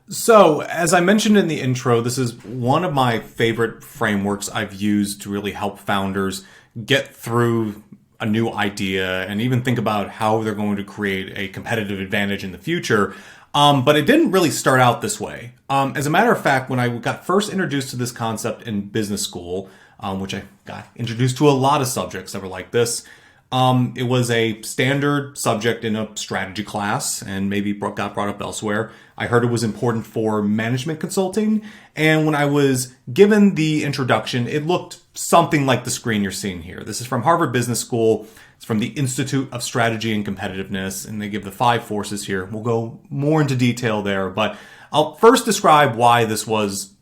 So, as I mentioned in the intro, this is one of my favorite frameworks I've used to really help founders get through a new idea and even think about how they're going to create a competitive advantage in the future. But it didn't really start out this way. As a matter of fact, when I got first introduced to this concept in business school, which I got introduced to a lot of subjects that were like this, it was a standard subject in a strategy class and maybe got brought up elsewhere. I heard it was important for management consulting. And when I was given the introduction, it looked something like the screen you're seeing here. This is from Harvard Business School. It's from the Institute of Strategy and Competitiveness. And they give the 5 forces here. We'll go more into detail there, but I'll first describe why this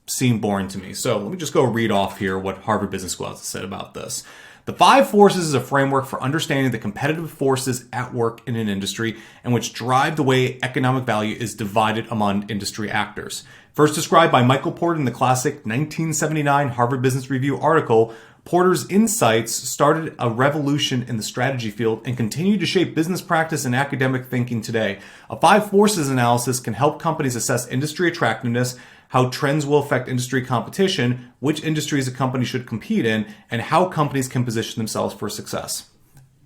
seemed boring to me. So let me just go read off here what Harvard Business School has said about this. The 5 forces is a framework for understanding the competitive forces at work in an industry and which drive the way economic value is divided among industry actors. First described by Michael Porter in the classic 1979 Harvard Business Review article, Porter's insights started a revolution in the strategy field and continue to shape business practice and academic thinking today. A 5 forces analysis can help companies assess industry attractiveness, how trends will affect industry competition, which industries a company should compete in, and how companies can position themselves for success.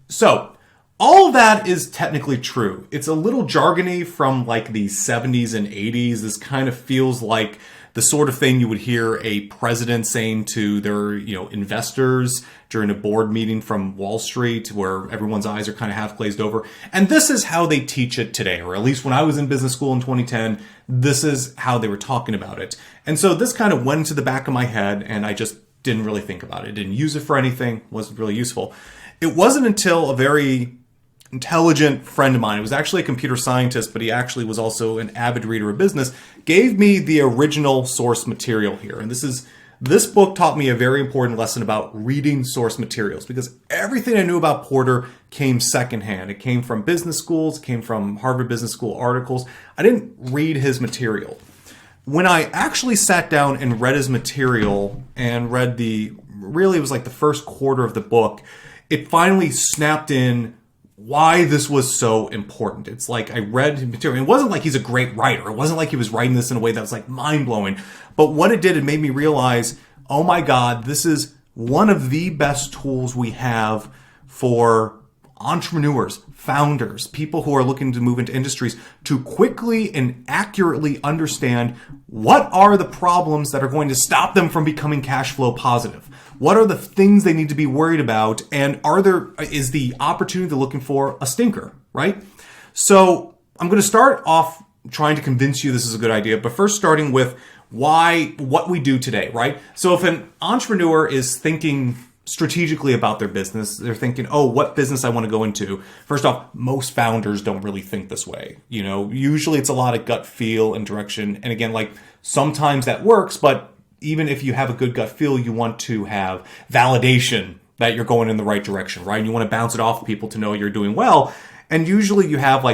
So, all of that is technically true. It's a little jargony from like the 70s and 80s. This kind of feels like the sort of thing you would hear a president saying to their, investors during a board meeting from Wall Street where everyone's eyes are kind of half glazed over. And this is how they teach it today, or at least when I was in business school in 2010, this is how they were talking about it. And so this kind of went into the back of my head and I just didn't really think about it. Didn't use it for anything, wasn't really useful. It wasn't until a very intelligent friend of mine, it was actually a computer scientist, but he actually was also an avid reader of business, gave me the original source material here. And this book taught me a very important lesson about reading source materials because everything I knew about Porter came secondhand. It came from business schools, it came from Harvard Business School articles. I didn't read his material. When I actually sat down and read his material and read it was like the first quarter of the book, it finally snapped in why this was so important. It's like I read his material. It wasn't like he's a great writer. It wasn't like he was writing this in a way that was like mind-blowing. But what it did, it made me realize, oh my God, this is one of the best tools we have for entrepreneurs, founders, people who are looking to move into industries to quickly and accurately understand what are the problems that are going to stop them from becoming cash flow positive. What are the things they need to be worried about? And is the opportunity they're looking for a stinker, right? So I'm going to start off trying to convince you this is a good idea, but first starting with what we do today, right? So if an entrepreneur is thinking strategically about their business, they're thinking, oh, what business I want to go into. First off, most founders don't really think this way. Usually it's a lot of gut feel and direction. And again, like sometimes that works, but even if you have a good gut feel, you want to have validation that you're going in the right direction, right? And you want to bounce it off of people to know you're doing well. And usually you have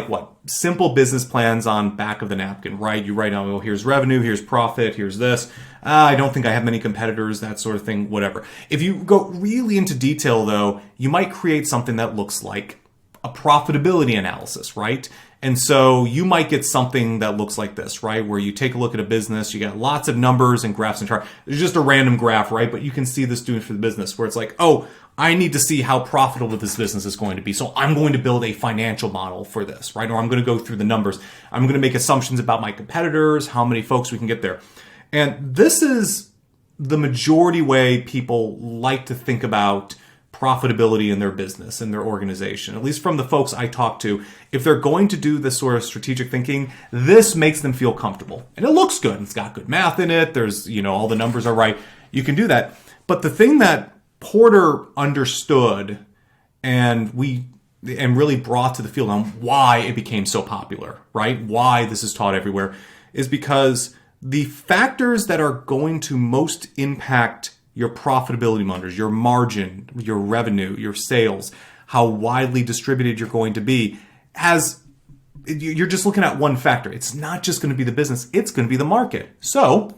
simple business plans on back of the napkin, right? You write down, oh, here's revenue, here's profit, here's this. I don't think I have many competitors, that sort of thing, whatever. If you go really into detail though, you might create something that looks like a profitability analysis, right? And so you might get something that looks like this, right? Where you take a look at a business, you got lots of numbers and graphs and charts. There's just a random graph, right? But you can see this doing for the business where it's like, oh, I need to see how profitable this business is going to be. So I'm going to build a financial model for this, right? Or I'm going to go through the numbers. I'm going to make assumptions about my competitors, how many folks we can get there. And this is the majority way people like to think about profitability in their business, in their organization. At least from the folks I talk to, if they're going to do this sort of strategic thinking, this makes them feel comfortable. And it looks good. It's got good math in it. There's, all the numbers are right. You can do that. But the thing that Porter understood and really brought to the field on why it became so popular, right? Why this is taught everywhere is because the factors that are going to most impact your profitability numbers, your margin, your revenue, your sales, how widely distributed you're going to be, you're just looking at one factor. It's not just going to be the business, it's going to be the market. So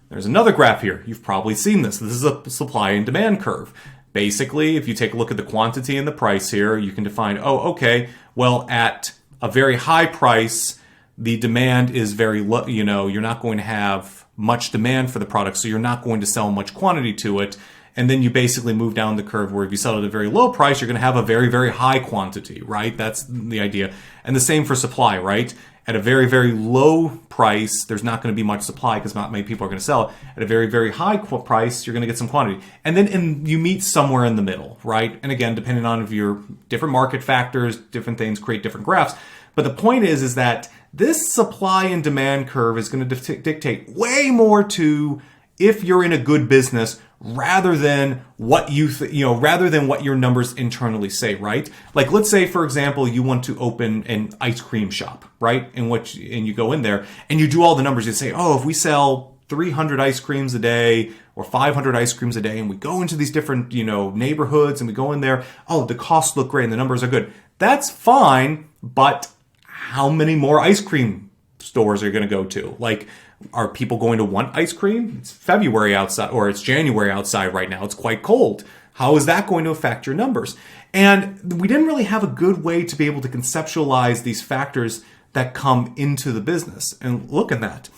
there's another graph here. You've probably seen this. This is a supply and demand curve. Basically, if you take a look at the quantity and the price here, you can define, at a very high price, the demand is very low, you're not going to have much demand for the product, so you're not going to sell much quantity to it. And then you basically move down the curve where if you sell at a very low price, you're going to have a very, very high quantity, right? That's the idea. And the same for supply, right? At a very, very low price, there's not going to be much supply because not many people are going to sell it. At a very, very high price, you're going to get some quantity. And then you meet somewhere in the middle, right? And again, depending on if your different market factors, different things create different graphs. But the point is that this supply and demand curve is going to dictate way more to if you're in a good business rather than what rather than what your numbers internally say, right? Like, let's say, for example, you want to open an ice cream shop, right? And you go in there and you do all the numbers. You say, oh, if we sell 300 ice creams a day or 500 ice creams a day, and we go into these different, neighborhoods and we go in there, oh, the costs look great and the numbers are good. That's fine, but how many more ice cream stores are you going to go to? Like, are people going to want ice cream? It's February outside, or it's January outside right now. It's quite cold. How is that going to affect your numbers? And we didn't really have a good way to be able to conceptualize these factors that come into the business and look at that.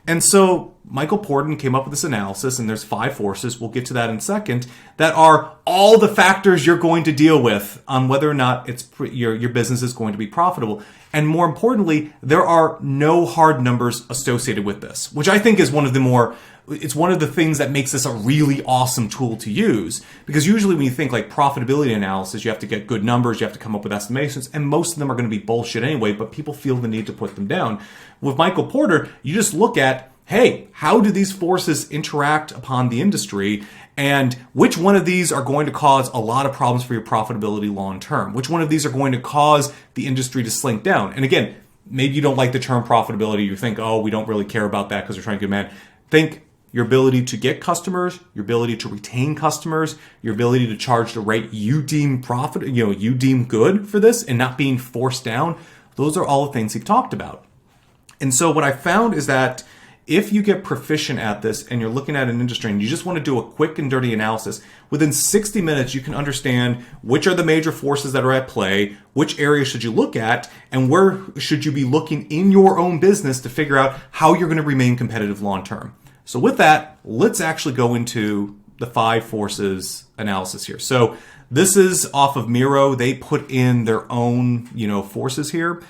And so Michael Porter came up with this analysis, and there's 5 forces, we'll get to that in a second, that are all the factors you're going to deal with on whether or not your business is going to be profitable. And more importantly, there are no hard numbers associated with this, which I think is one of the things that makes this a really awesome tool to use. Because usually when you think like profitability analysis, you have to get good numbers, you have to come up with estimations, and most of them are going to be bullshit anyway, but people feel the need to put them down. With Michael Porter, you just look at, hey, how do these forces interact upon the industry? And which one of these are going to cause a lot of problems for your profitability long term? Which one of these are going to cause the industry to slink down? And again, maybe you don't like the term profitability. You think, oh, we don't really care about that because we're trying to get mad. Think your ability to get customers, your ability to retain customers, your ability to charge the rate you deem you deem good for this and not being forced down. Those are all the things he talked about. And so what I found is that if you get proficient at this and you're looking at an industry and you just want to do a quick and dirty analysis, within 60 minutes you can understand which are the major forces that are at play, which areas should you look at, and where should you be looking in your own business to figure out how you're going to remain competitive long term. So with that, let's actually go into the 5 forces analysis here. So this is off of Miro. They put in their own, forces here,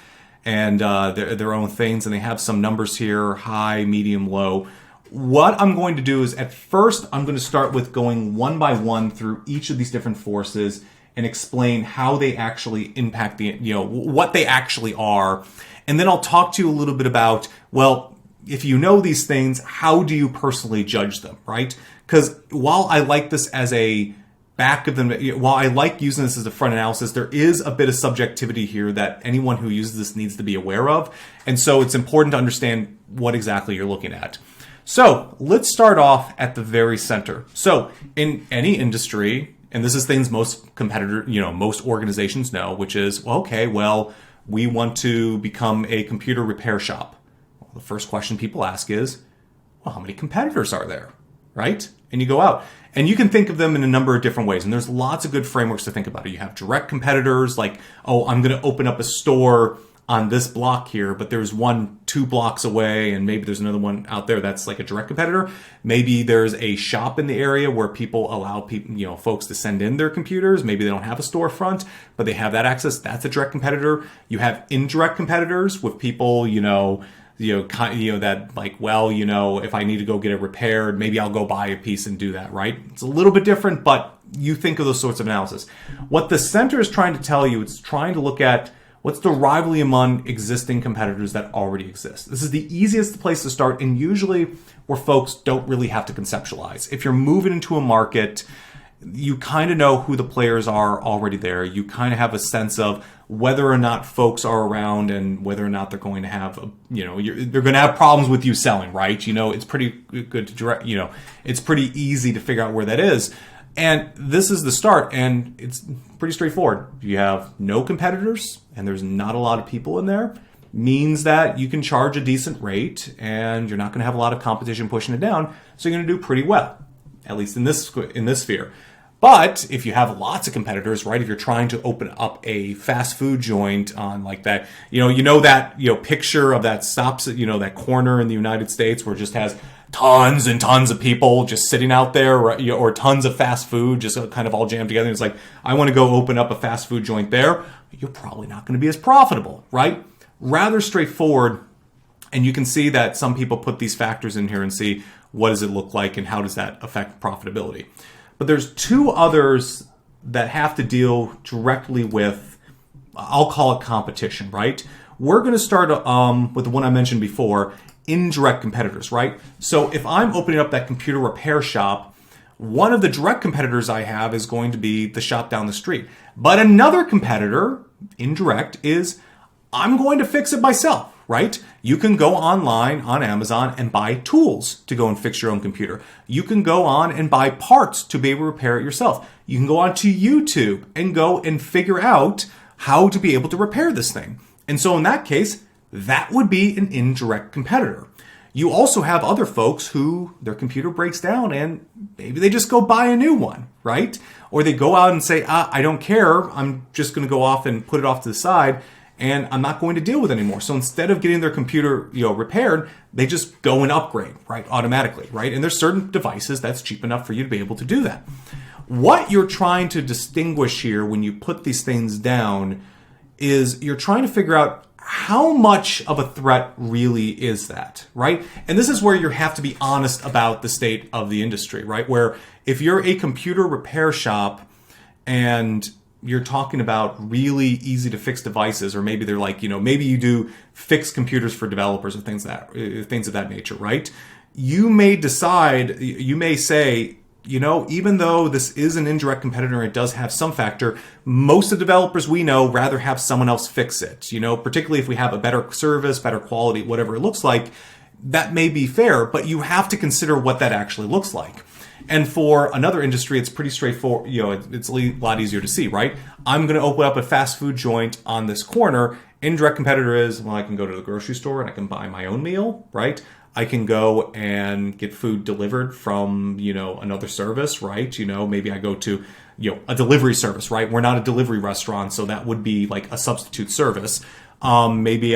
and their own things, and they have some numbers here, high, medium, low. What I'm going to do is, at first, I'm going to start with going one by one through each of these different forces and explain how they actually impact what they actually are. And then I'll talk to you a little bit about, well, if you know these things, how do you personally judge them, right? Because while I like this as a back of them, while I like using this as a front analysis, there is a bit of subjectivity here that anyone who uses this needs to be aware of. And so it's important to understand what exactly you're looking at. So let's start off at the very center. So in any industry, and this is things most most organizations know, which is, we want to become a computer repair shop. Well, the first question people ask is, well, how many competitors are there, right? And you go out. And you can think of them in a number of different ways. And there's lots of good frameworks to think about it. You have direct competitors like, oh, I'm going to open up a store on this block here, but there's one 2 blocks away, and maybe there's another one out there that's like a direct competitor. Maybe there's a shop in the area where people allow people, folks to send in their computers. Maybe they don't have a storefront, but they have that access. That's a direct competitor. You have indirect competitors with people, that like, if I need to go get it repaired, maybe I'll go buy a piece and do that, right? It's a little bit different, but you think of those sorts of analysis. What the center is trying to tell you, it's trying to look at what's the rivalry among existing competitors that already exist. This is the easiest place to start, and usually where folks don't really have to conceptualize. If you're moving into a market, you kind of know who the players are already there. You kind of have a sense of whether or not folks are around and whether or not they're going to have, they're going to have problems with you selling, right? It's pretty good to direct, it's pretty easy to figure out where that is. And this is the start, and it's pretty straightforward. If you have no competitors and there's not a lot of people in there, means that you can charge a decent rate and you're not going to have a lot of competition pushing it down. So you're going to do pretty well, at least in this sphere. But if you have lots of competitors, right, if you're trying to open up a fast food joint on like that, that picture of that stops at, that corner in the United States where it just has tons and tons of people just sitting out there, right, or tons of fast food just kind of all jammed together. And it's like, I want to go open up a fast food joint there. You're probably not going to be as profitable, right? Rather straightforward. And you can see that some people put these factors in here and see what does it look like and how does that affect profitability. But there's two others that have to deal directly with, I'll call it competition, right? We're going to start with the one I mentioned before, indirect competitors, right? So if I'm opening up that computer repair shop, one of the direct competitors I have is going to be the shop down the street. But another competitor, indirect, is I'm going to fix it myself, right? You can go online on Amazon and buy tools to go and fix your own computer. You can go on and buy parts to be able to repair it yourself. You can go onto YouTube and go and figure out how to be able to repair this thing. And so in that case, that would be an indirect competitor. You also have other folks who their computer breaks down and maybe they just go buy a new one, right? Or they go out and say, I don't care. I'm just going to go off and put it off to the side and I'm not going to deal with it anymore. So instead of getting their computer, repaired, they just go and upgrade, right? Automatically, right? And there's certain devices that's cheap enough for you to be able to do that. What you're trying to distinguish here when you put these things down is you're trying to figure out how much of a threat really is that, right? And this is where you have to be honest about the state of the industry, right? Where if you're a computer repair shop and you're talking about really easy to fix devices, or maybe they're like, maybe you do fix computers for developers or things of that nature, right? You may decide, you may say, even though this is an indirect competitor, it does have some factor. Most of the developers we know rather have someone else fix it, particularly if we have a better service, better quality, whatever it looks like. That may be fair, but you have to consider what that actually looks like. And for another industry, it's pretty straightforward. It's a lot easier to see, right? I'm going to open up a fast food joint on this corner. Indirect competitor is, I can go to the grocery store and I can buy my own meal, right? I can go and get food delivered from, another service, right? Maybe I go to, a delivery service, right? We're not a delivery restaurant, so that would be like a substitute service. Maybe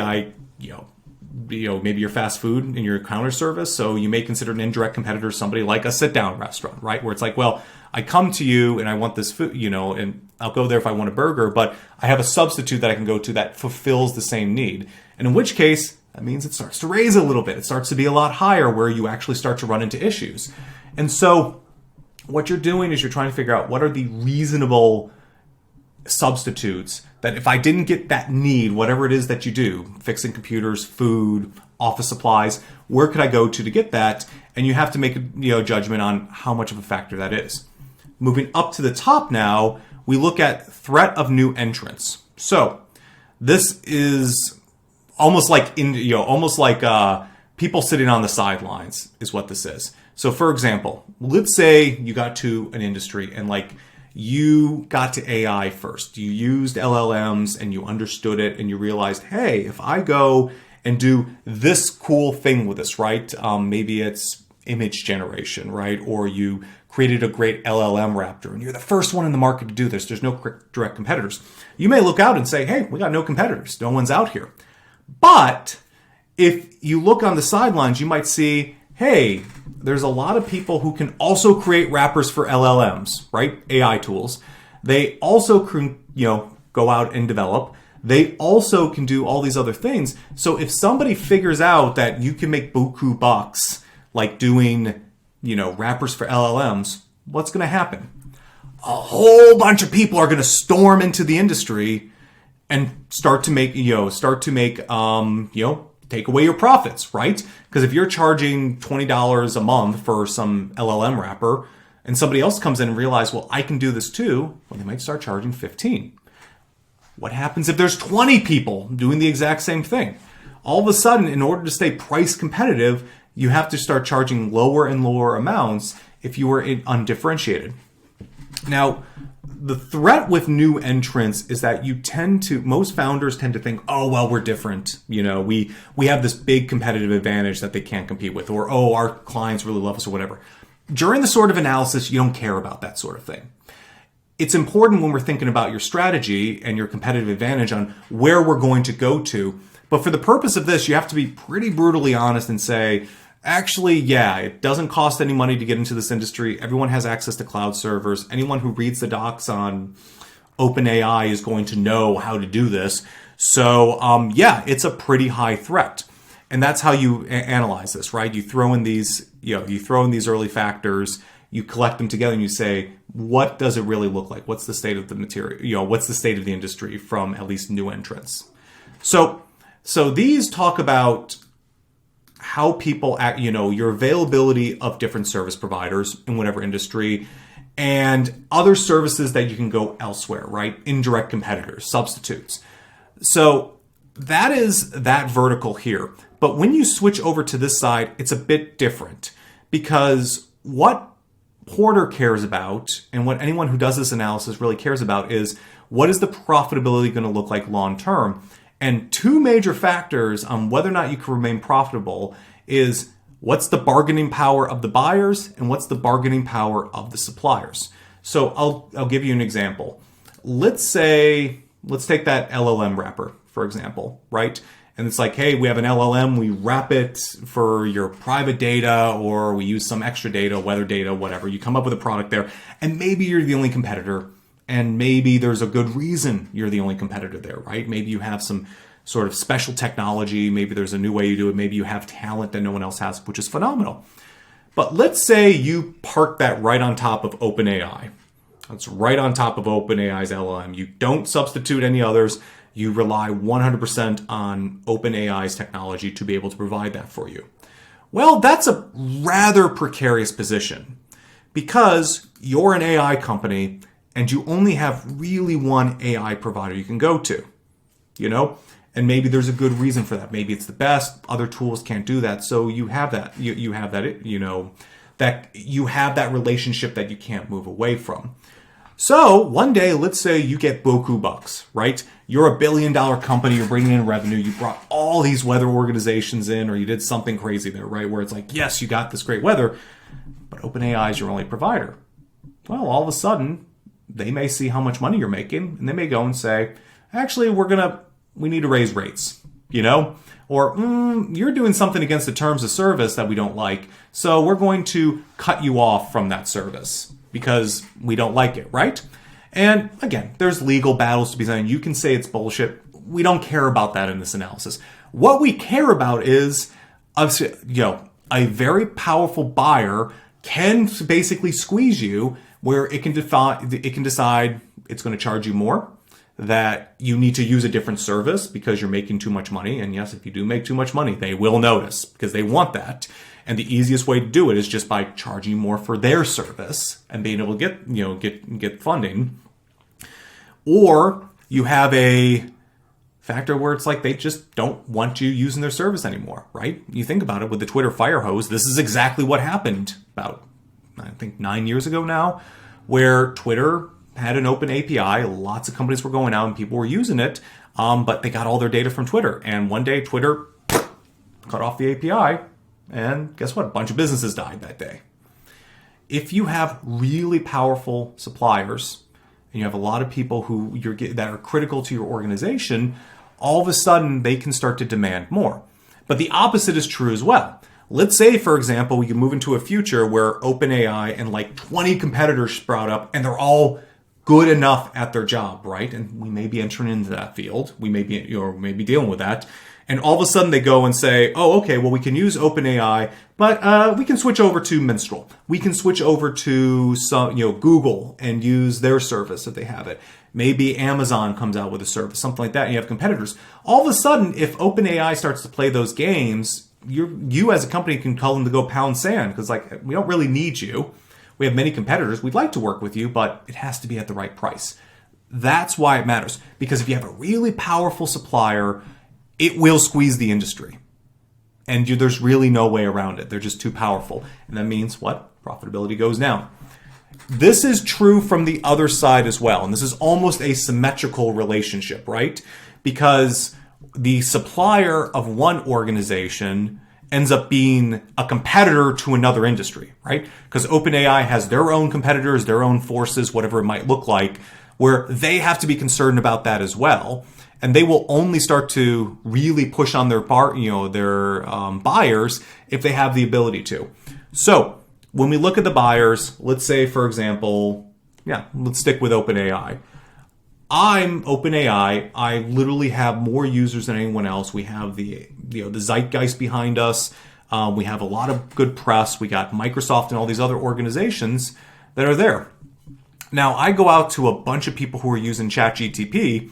maybe your fast food and your counter service. So you may consider an indirect competitor somebody like a sit-down restaurant, right? Where it's like, well, I come to you and I want this food, and I'll go there if I want a burger, but I have a substitute that I can go to that fulfills the same need. And in which case, that means it starts to raise a little bit. It starts to be a lot higher where you actually start to run into issues. And so what you're doing is you're trying to figure out what are the reasonable substitutes that if I didn't get that need, whatever it is that you do, fixing computers, food, office supplies, where could I go to get that? And you have to make a judgment on how much of a factor that is. Moving up to the top now, we look at threat of new entrants. So this is almost like people sitting on the sidelines is what this is. So for example, let's say you got to an industry and you got to AI first. You used LLMs and you understood it and you realized, hey, if I go and do this cool thing with this, right? Maybe it's image generation, right? Or you created a great LLM raptor and you're the first one in the market to do this. There's no direct competitors. You may look out and say, hey, we got no competitors. No one's out here. But if you look on the sidelines, you might see, hey, there's a lot of people who can also create wrappers for LLMs, right? AI tools. They also can, go out and develop. They also can do all these other things. So if somebody figures out that you can make buku bucks, like doing, wrappers for LLMs, what's going to happen? A whole bunch of people are going to storm into the industry and start to make, take away your profits, right? Because if you're charging $20 a month for some LLM wrapper and somebody else comes in and realizes, well, I can do this too, well, they might start charging 15. What happens if there's 20 people doing the exact same thing? All of a sudden, in order to stay price competitive, you have to start charging lower and lower amounts if you were undifferentiated. Now, the threat with new entrants is that most founders tend to think, oh, well, we're different. We have this big competitive advantage that they can't compete with, or, oh, our clients really love us or whatever. During the sort of analysis, you don't care about that sort of thing. it's important when we're thinking about your strategy and your competitive advantage on where we're going to go to. But for the purpose of this, you have to be pretty brutally honest and say, actually, yeah, it doesn't cost any money to get into this industry. Everyone has access to cloud servers. Anyone who reads the docs on OpenAI is going to know how to do this. So, yeah, it's a pretty high threat. And that's how you analyze this, right? You throw in these, you throw in these early factors, you collect them together, and you say, what does it really look like? What's the state of the material? What's the state of the industry from at least new entrants? So these talk about how people act, your availability of different service providers in whatever industry, and other services that you can go elsewhere, right? Indirect competitors, substitutes. So that is that vertical here. But when you switch over to this side, it's a bit different, because what Porter cares about, and what anyone who does this analysis really cares about, is what is the profitability going to look like long term? And two major factors on whether or not you can remain profitable is what's the bargaining power of the buyers and what's the bargaining power of the suppliers. So I'll give you an example. Let's take that LLM wrapper, for example, right? And it's like, hey, we have an LLM, we wrap it for your private data, or we use some extra data, weather data, whatever. You come up with a product there, and maybe you're the only competitor, and maybe there's a good reason you're the only competitor there, right? Maybe you have some sort of special technology, maybe there's a new way you do it, maybe you have talent that no one else has, which is phenomenal. But let's say you park that right on top of OpenAI. That's right on top of OpenAI's LLM. You don't substitute any others. You rely 100% on OpenAI's technology to be able to provide that for you. Well, that's a rather precarious position, because you're an AI company and you only have really one AI provider you can go to, and maybe there's a good reason for that. Maybe it's the best. Other tools can't do that. So you have that, you have that relationship that you can't move away from. So one day, let's say you get boku bucks, right? You're $1 billion company, you're bringing in revenue, you brought all these weather organizations in, or you did something crazy there, right? Where it's like, yes, you got this great weather, but OpenAI is your only provider. Well, all of a sudden, they may see how much money you're making, and they may go and say, actually, we need to raise rates, or you're doing something against the terms of service that we don't like, so we're going to cut you off from that service because we don't like it, right? And again, there's legal battles to be done. You can say it's bullshit. We don't care about that in this analysis. What we care about is, a very powerful buyer can basically squeeze you, where it can decide it's going to charge you more, that you need to use a different service because you're making too much money. And yes, if you do make too much money, they will notice because they want that. And the easiest way to do it is just by charging more for their service and being able to get funding. Or you have a factor where it's like they just don't want you using their service anymore, right? You think about it with the Twitter fire hose. This is exactly what happened about, I think, 9 years ago now, where Twitter had an open API. Lots of companies were going out and people were using it, but they got all their data from Twitter. And one day Twitter cut off the API, and guess what? A bunch of businesses died that day. If you have really powerful suppliers and you have a lot of people that are critical to your organization, all of a sudden they can start to demand more. But the opposite is true as well. Let's say, for example, we can move into a future where OpenAI and like 20 competitors sprout up and they're all good enough at their job, right? And we may be entering into that field. We may be dealing with that. And all of a sudden they go and say, oh, okay, well, we can use OpenAI, but we can switch over to Minstrel. We can switch over to Google and use their service if they have it. Maybe Amazon comes out with a service, something like that, and you have competitors. All of a sudden, if OpenAI starts to play those games, you as a company can tell them to go pound sand, because we don't really need you. We have many competitors. We'd like to work with you, but it has to be at the right price. That's why it matters, because if you have a really powerful supplier, it will squeeze the industry. And there's really no way around it. They're just too powerful. And that means what? Profitability goes down. This is true from the other side as well. And this is almost a symmetrical relationship, right? Because the supplier of one organization ends up being a competitor to another industry, right? Because OpenAI has their own competitors, their own forces, whatever it might look like, where they have to be concerned about that as well. And they will only start to really push on their buyers if they have the ability to. So when we look at the buyers, let's say, for example, let's stick with OpenAI. I'm OpenAI. I literally have more users than anyone else. We have the zeitgeist behind us. We have a lot of good press. We got Microsoft and all these other organizations that are there. Now, I go out to a bunch of people who are using ChatGPT,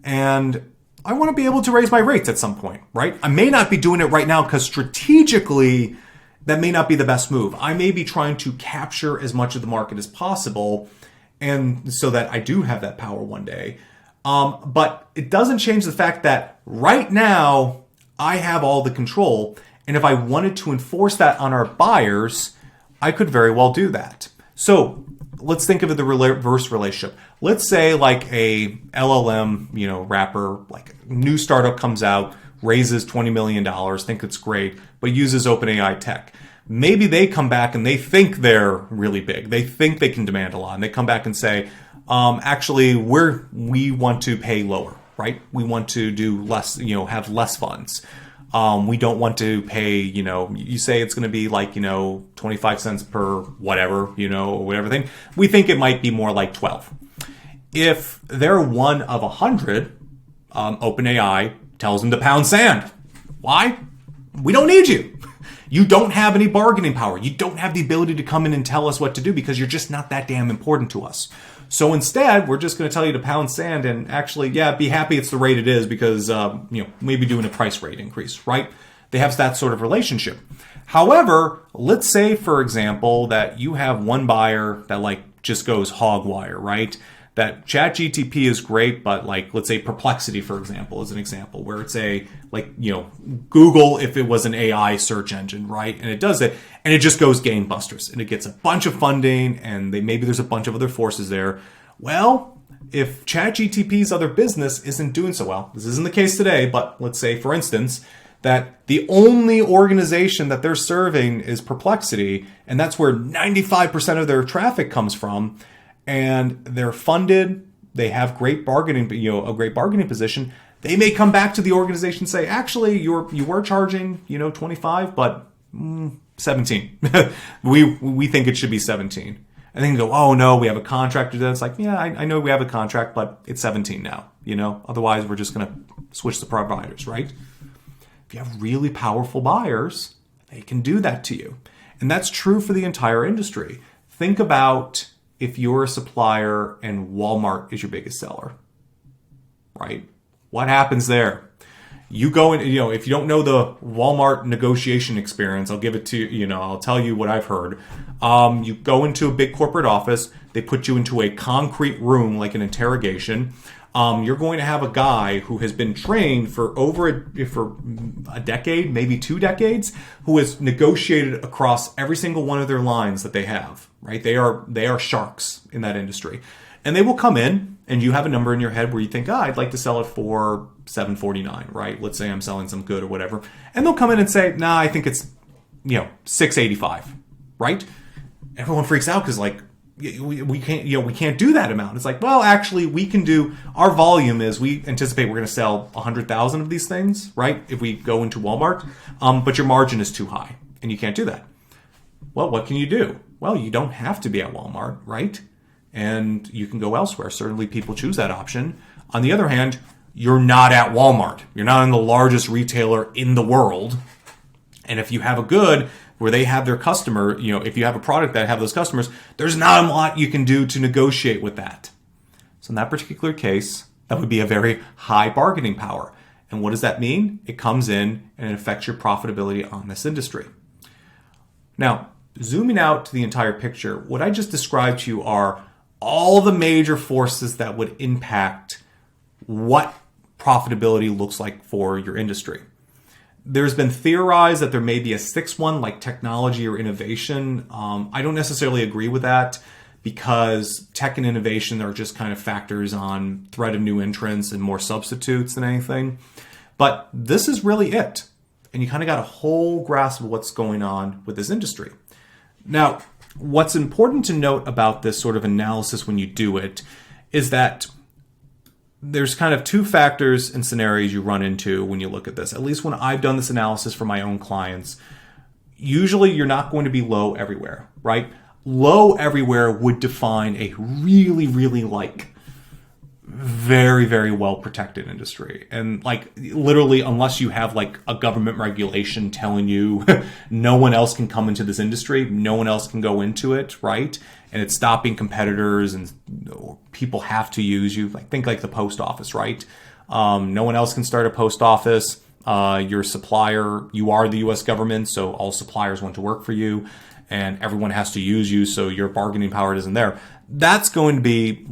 and I want to be able to raise my rates at some point, right? I may not be doing it right now because strategically, that may not be the best move. I may be trying to capture as much of the market as possible, and so that I do have that power one day. But it doesn't change the fact that right now, I have all the control. And if I wanted to enforce that on our buyers, I could very well do that. So let's think of the reverse relationship. Let's say like a LLM, wrapper, like a new startup comes out, raises $20 million, think it's great, but uses OpenAI tech. Maybe they come back and they think they're really big. They think they can demand a lot. And they come back and say, actually, we want to pay lower, right? We want to do less, have less funds. We don't want to pay, you say it's going to be like, 25 cents per whatever, or whatever thing. We think it might be more like 12. If they're one of 100, OpenAI tells them to pound sand. Why? We don't need you. You don't have any bargaining power. You don't have the ability to come in and tell us what to do because you're just not that damn important to us. So instead, we're just going to tell you to pound sand and actually, be happy it's the rate it is because, maybe doing a price rate increase, right? They have that sort of relationship. However, let's say, for example, that you have one buyer that just goes hog wire, right? That ChatGPT is great, but let's say Perplexity, for example, is an example where it's Google if it was an AI search engine, right? And it does it, and it just goes gangbusters, and it gets a bunch of funding, and maybe there's a bunch of other forces there. Well, if ChatGPT's other business isn't doing so well, this isn't the case today, but let's say, for instance, that the only organization that they're serving is Perplexity, and that's where 95% of their traffic comes from, and they're funded, they have great bargaining, a great bargaining position. They may come back to the organization and say, actually, you were charging, 25, but 17. we think it should be 17. And then go, oh no, we have a contract. It's like, I know we have a contract, but it's 17 now. Otherwise we're just going to switch the providers, right? If you have really powerful buyers, they can do that to you. And that's true for the entire industry. Think about if you're a supplier and Walmart is your biggest seller, right? What happens there? You go in, if you don't know the Walmart negotiation experience, I'll give it to you, I'll tell you what I've heard. You go into a big corporate office, they put you into a concrete room like an interrogation. You're going to have a guy who has been trained for a decade, maybe 2 decades, who has negotiated across every single one of their lines that they have, right? They are sharks in that industry. And they will come in, and you have a number in your head where you think, I'd like to sell it for $7.49, right? Let's say I'm selling some good or whatever. And they'll come in and say, nah, I think it's, $6.85, right? Everyone freaks out because we can't do that amount. It's like, well, actually we can do, our volume is, we anticipate we're going to sell 100,000 of these things, right? If we go into Walmart, but your margin is too high and you can't do that. Well, what can you do? Well, you don't have to be at Walmart, right? And you can go elsewhere. Certainly people choose that option. On the other hand, you're not at Walmart. You're not in the largest retailer in the world. And if you have a good where they have their customer, if you have a product that have those customers, there's not a lot you can do to negotiate with that. So in that particular case, that would be a very high bargaining power. And what does that mean? It comes in and it affects your profitability on this industry. Now, zooming out to the entire picture, what I just described to you are all the major forces that would impact what profitability looks like for your industry. There's been theorized that there may be a 6th one, like technology or innovation. I don't necessarily agree with that because tech and innovation are just kind of factors on threat of new entrants and more substitutes than anything. But this is really it. and you kind of got a whole grasp of what's going on with this industry. Now, what's important to note about this sort of analysis when you do it is that there's kind of two factors and scenarios you run into when you look at this. At least when I've done this analysis for my own clients, usually you're not going to be low everywhere, right? Low everywhere would define a really, really very, very well protected industry. And literally, unless you have a government regulation telling you no one else can come into this industry, no one else can go into it, right? And it's stopping competitors and people have to use you. Think like the post office, right? No one else can start a post office. Your supplier, you are the US government, so all suppliers want to work for you and everyone has to use you, so your bargaining power isn't there. That's going to be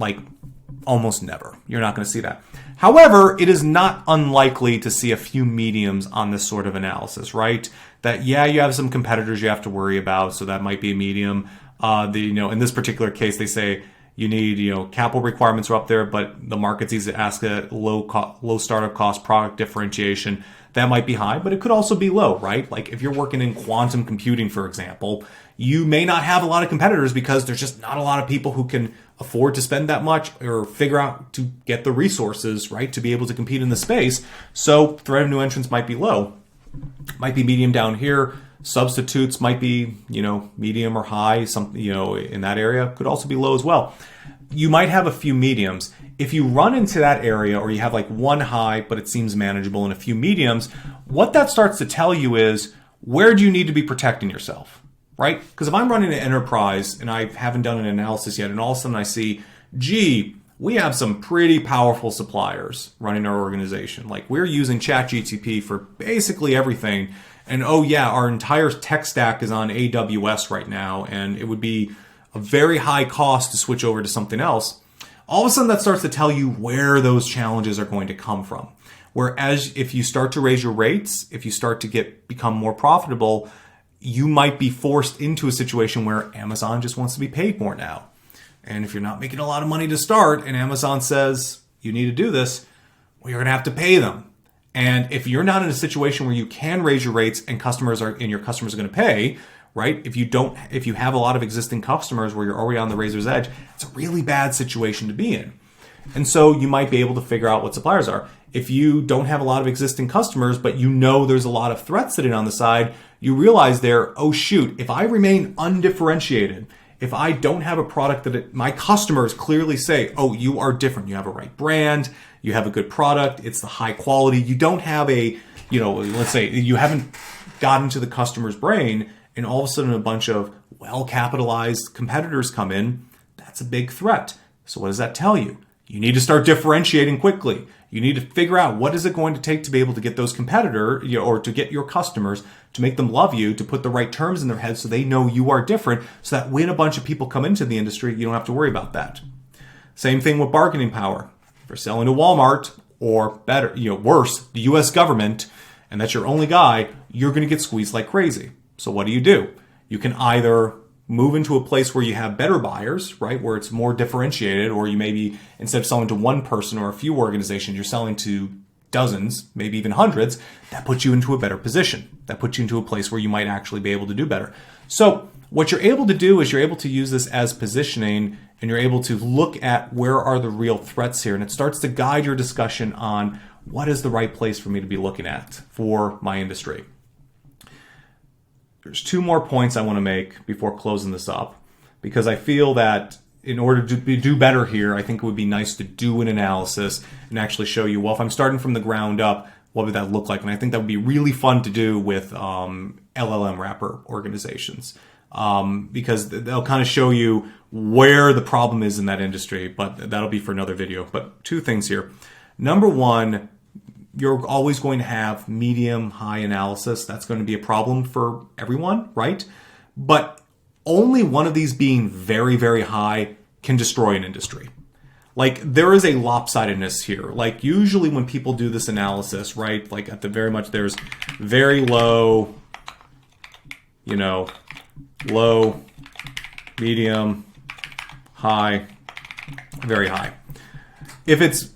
almost never. You're not going to see that. However, it is not unlikely to see a few mediums on this sort of analysis, right? That, you have some competitors you have to worry about, so that might be a medium. In this particular case, they say you need, capital requirements are up there, but the market's easy to ask a low startup cost product differentiation. That might be high, but it could also be low, right? If you're working in quantum computing, for example, you may not have a lot of competitors because there's just not a lot of people who can afford to spend that much or figure out to get the resources, right, to be able to compete in the space. So threat of new entrants might be low, might be medium down here. Substitutes might be, medium or high, something, in that area could also be low as well. You might have a few mediums. If you run into that area or you have one high, but it seems manageable and a few mediums, what that starts to tell you is where do you need to be protecting yourself, right? Because if I'm running an enterprise and I haven't done an analysis yet and all of a sudden I see, we have some pretty powerful suppliers running our organization. We're using ChatGPT for basically everything. And our entire tech stack is on AWS right now, and it would be a very high cost to switch over to something else. All of a sudden that starts to tell you where those challenges are going to come from. Whereas if you start to raise your rates, if you start to become more profitable, you might be forced into a situation where Amazon just wants to be paid more now. And if you're not making a lot of money to start and Amazon says you need to do this, well, you're going to have to pay them. And if you're not in a situation where you can raise your rates and your customers are going to pay, right? If you have a lot of existing customers where you're already on the razor's edge, it's a really bad situation to be in. And so you might be able to figure out what suppliers are. If you don't have a lot of existing customers, but there's a lot of threats sitting on the side, you realize if I remain undifferentiated, if I don't have a product that my customers clearly say, you are different, you have a right brand, you have a good product, it's the high quality, you don't have let's say you haven't gotten to the customer's brain, and all of a sudden a bunch of well-capitalized competitors come in, that's a big threat. So what does that tell you? You need to start differentiating quickly. You need to figure out what is it going to take to be able to get those competitors, or to get your customers, to make them love you, to put the right terms in their heads so they know you are different, so that when a bunch of people come into the industry, you don't have to worry about that. Same thing with bargaining power. If you're selling to Walmart, or better, worse, the US government, and that's your only guy, you're going to get squeezed like crazy. So what do? You can either move into a place where you have better buyers, right, where it's more differentiated, or you maybe, instead of selling to one person or a few organizations, you're selling to dozens, maybe even hundreds. That puts you into a better position. That puts you into a place where you might actually be able to do better. So what you're able to do is you're able to use this as positioning, and you're able to look at where are the real threats here, and it starts to guide your discussion on what is the right place for me to be looking at for my industry. There's two more points I want to make before closing this up, because I feel that in order to do better here, I think it would be nice to do an analysis and actually show you, well, if I'm starting from the ground up, what would that look like? And I think that would be really fun to do with LLM wrapper organizations, because they'll kind of show you where the problem is in that industry, but that'll be for another video. But two things here. Number one, you're always going to have medium, high analysis. That's going to be a problem for everyone, right? But only one of these being very, very high can destroy an industry. There is a lopsidedness here. Usually when people do this analysis, right, at the very much, there's very low, low, medium, high, very high. If it's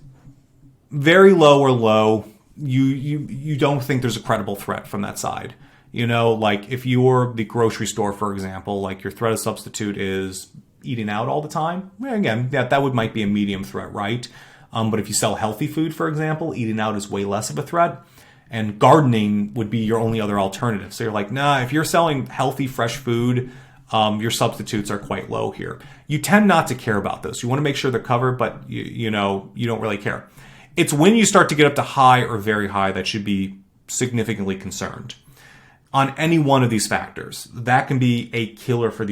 very low or low, you don't think there's a credible threat from that side. You know, like if you're the grocery store, for example, like your threat of substitute is eating out all the time. Well, again, that might be a medium threat, right? But if you sell healthy food, for example, eating out is way less of a threat. And gardening would be your only other alternative. So you're like, nah, if you're selling healthy, fresh food, your substitutes are quite low here. You tend not to care about those. You want to make sure they're covered, but you don't really care. It's when you start to get up to high or very high that should be significantly concerned. On any one of these factors, that can be a killer for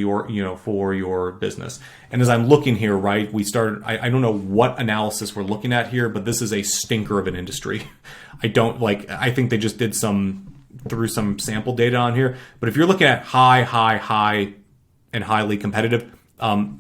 for your business. And as I'm looking here, right, I don't know what analysis we're looking at here, but this is a stinker of an industry. I think they just threw some sample data on here. But if you're looking at high, and highly competitive,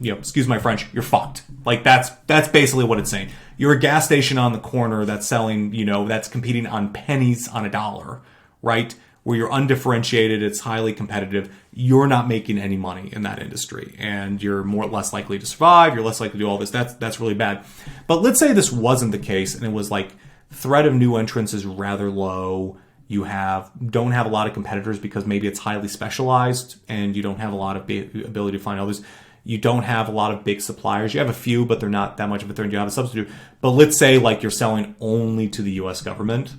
excuse my French, you're fucked. Like that's basically what it's saying. You're a gas station on the corner that's selling, that's competing on pennies on a dollar, right? Where you're undifferentiated, it's highly competitive, you're not making any money in that industry, and you're less likely to survive, you're less likely to do all this. That's really bad. But let's say this wasn't the case, and it was like threat of new entrants is rather low. You don't have a lot of competitors because maybe it's highly specialized, and you don't have a lot of ability to find others. You don't have a lot of big suppliers. You have a few, but they're not that much of a threat. You have a substitute. But let's say like you're selling only to the U.S. government,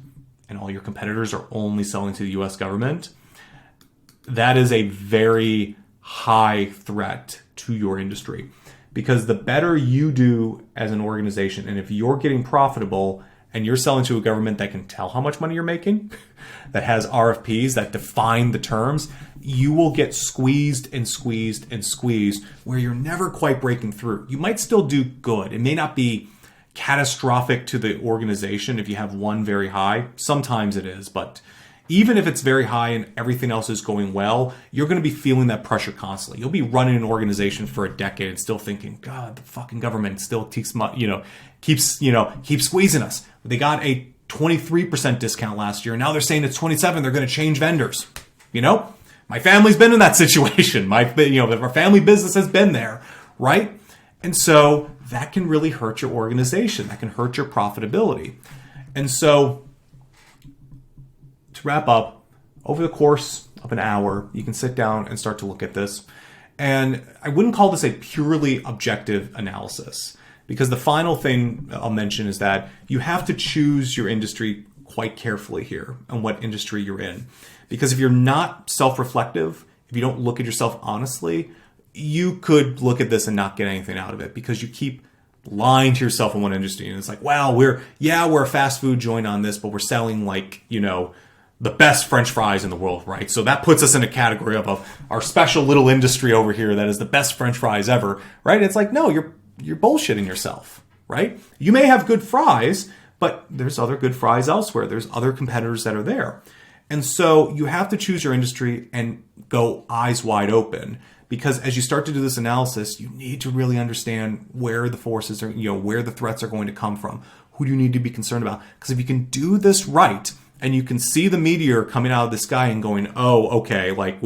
and all your competitors are only selling to the U.S. government, that is a very high threat to your industry. Because the better you do as an organization, and if you're getting profitable and you're selling to a government that can tell how much money you're making, that has RFPs that define the terms, you will get squeezed and squeezed and squeezed where you're never quite breaking through. You might still do good. It may not be catastrophic to the organization if you have one very high. Sometimes it is, but even if it's very high and everything else is going well, you're going to be feeling that pressure constantly. You'll be running an organization for a decade and still thinking, God, the fucking government still keeps squeezing us. They got a 23% discount last year. Now they're saying it's 27. They're going to change vendors. My family's been in that situation. Our family business has been there, right? And so that can really hurt your organization. That can hurt your profitability. And so to wrap up, over the course of an hour, you can sit down and start to look at this. And I wouldn't call this a purely objective analysis, because the final thing I'll mention is that you have to choose your industry quite carefully here and what industry you're in. Because if you're not self-reflective, if you don't look at yourself honestly, you could look at this and not get anything out of it because you keep lying to yourself in one industry. And it's like, wow, we're a fast food joint on this, but we're selling the best French fries in the world, right? So that puts us in a category of our special little industry over here that is the best French fries ever, right? It's like, no, you're bullshitting yourself, right? You may have good fries, but there's other good fries elsewhere. There's other competitors that are there. And so you have to choose your industry and go eyes wide open. Because as you start to do this analysis, you need to really understand where the forces are, where the threats are going to come from. Who do you need to be concerned about? Because if you can do this right, and you can see the meteor coming out of the sky and going, oh, okay, like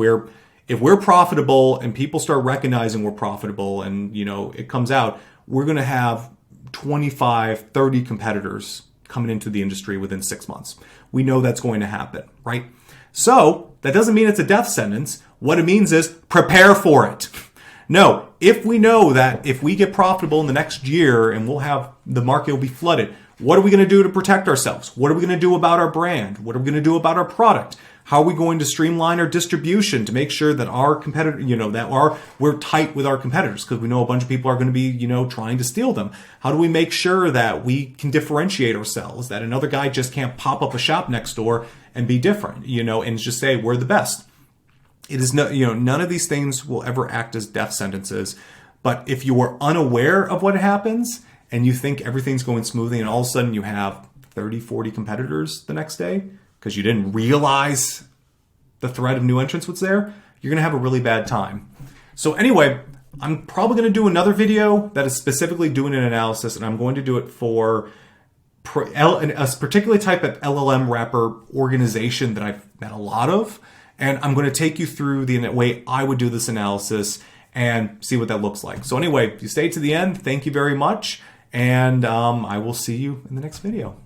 if we're profitable and people start recognizing we're profitable and, it comes out, we're going to have 25, 30 competitors coming into the industry within 6 months. We know that's going to happen, right? So that doesn't mean it's a death sentence. What it means is prepare for it. No, if we know that if we get profitable in the next year and the market will be flooded, what are we going to do to protect ourselves? What are we going to do about our brand? What are we going to do about our product? How are we going to streamline our distribution to make sure that our competitor, we're tight with our competitors because we know a bunch of people are going to be, trying to steal them. How do we make sure that we can differentiate ourselves, that another guy just can't pop up a shop next door and be different, and just say we're the best? It is none of these things will ever act as death sentences. But if you are unaware of what happens and you think everything's going smoothly and all of a sudden you have 30, 40 competitors the next day because you didn't realize the threat of new entrants was there, you're going to have a really bad time. So anyway, I'm probably going to do another video that is specifically doing an analysis, and I'm going to do it for a particular type of LLM wrapper organization that I've met a lot of. And I'm going to take you through the way I would do this analysis and see what that looks like. So anyway, if you stay to the end, thank you very much. And I will see you in the next video.